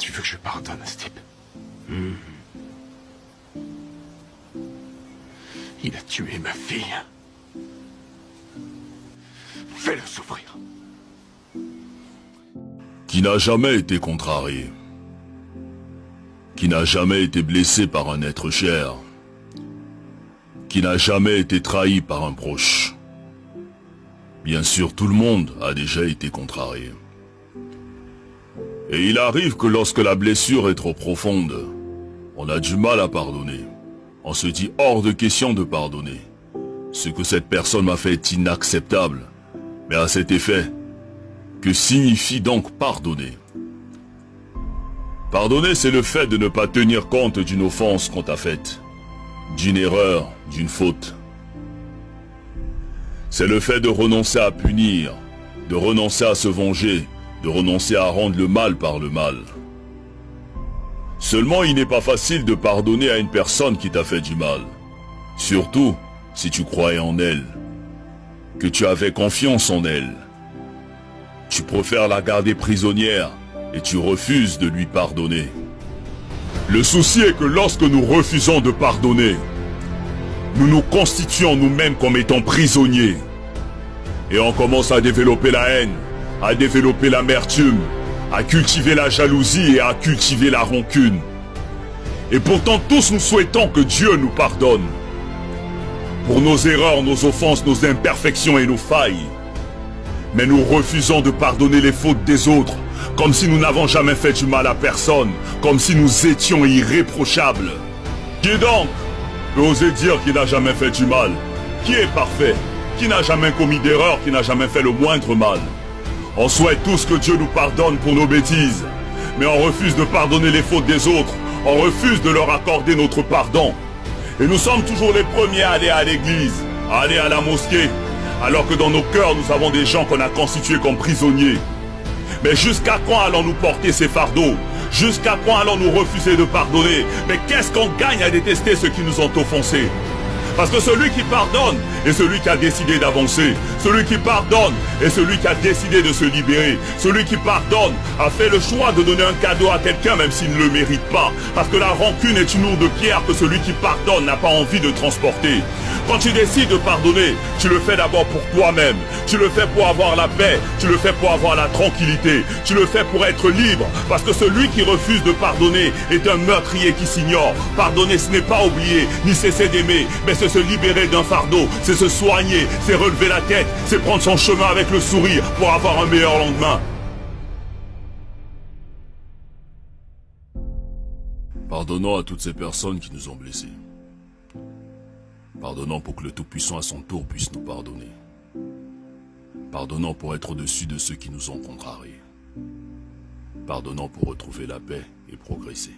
tu veux que je pardonne à ce type? Il a tué ma fille. Fais-le souffrir. Qui n'a jamais été contrarié, qui n'a jamais été blessé par un être cher, qui n'a jamais été trahi par un proche. Bien sûr, tout le monde a déjà été contrarié. Et il arrive que lorsque la blessure est trop profonde, on a du mal à pardonner. On se dit hors de question de pardonner. Ce que cette personne m'a fait est inacceptable. Mais à cet effet, que signifie donc pardonner? Pardonner, c'est le fait de ne pas tenir compte d'une offense qu'on t'a faite, d'une erreur, d'une faute. C'est le fait de renoncer à punir, de renoncer à se venger, de renoncer à rendre le mal par le mal. Seulement, il n'est pas facile de pardonner à une personne qui t'a fait du mal. Surtout si tu croyais en elle, que tu avais confiance en elle. Tu préfères la garder prisonnière et tu refuses de lui pardonner. Le souci est que lorsque nous refusons de pardonner, nous nous constituons nous-mêmes comme étant prisonniers. Et on commence à développer la haine, à développer l'amertume, à cultiver la jalousie et à cultiver la rancune. Et pourtant tous nous souhaitons que Dieu nous pardonne. Pour nos erreurs, nos offenses, nos imperfections et nos failles. Mais nous refusons de pardonner les fautes des autres, comme si nous n'avons jamais fait du mal à personne, comme si nous étions irréprochables. Qui donc peut oser dire qu'il n'a jamais fait du mal? Qui est parfait? Qui n'a jamais commis d'erreur, qui n'a jamais fait le moindre mal? On souhaite tous que Dieu nous pardonne pour nos bêtises, mais on refuse de pardonner les fautes des autres, on refuse de leur accorder notre pardon. Et nous sommes toujours les premiers à aller à l'église, à aller à la mosquée, alors que dans nos cœurs nous avons des gens qu'on a constitués comme prisonniers. Mais jusqu'à quand allons-nous porter ces fardeaux? Jusqu'à quand allons-nous refuser de pardonner? Mais qu'est-ce qu'on gagne à détester ceux qui nous ont offensés? Parce que celui qui pardonne est celui qui a décidé d'avancer. Celui qui pardonne est celui qui a décidé de se libérer. Celui qui pardonne a fait le choix de donner un cadeau à quelqu'un même s'il ne le mérite pas. Parce que la rancune est une lourde pierre que celui qui pardonne n'a pas envie de transporter. Quand tu décides de pardonner, tu le fais d'abord pour toi-même. Tu le fais pour avoir la paix. Tu le fais pour avoir la tranquillité. Tu le fais pour être libre. Parce que celui qui refuse de pardonner est un meurtrier qui s'ignore. Pardonner, ce n'est pas oublier, ni cesser d'aimer, mais c'est se libérer d'un fardeau, c'est se soigner, c'est relever la tête, c'est prendre son chemin avec le sourire pour avoir un meilleur lendemain. Pardonnons à toutes ces personnes qui nous ont blessés. Pardonnons pour que le Tout-Puissant à son tour puisse nous pardonner. Pardonnons pour être au-dessus de ceux qui nous ont contrariés. Pardonnons pour retrouver la paix et progresser.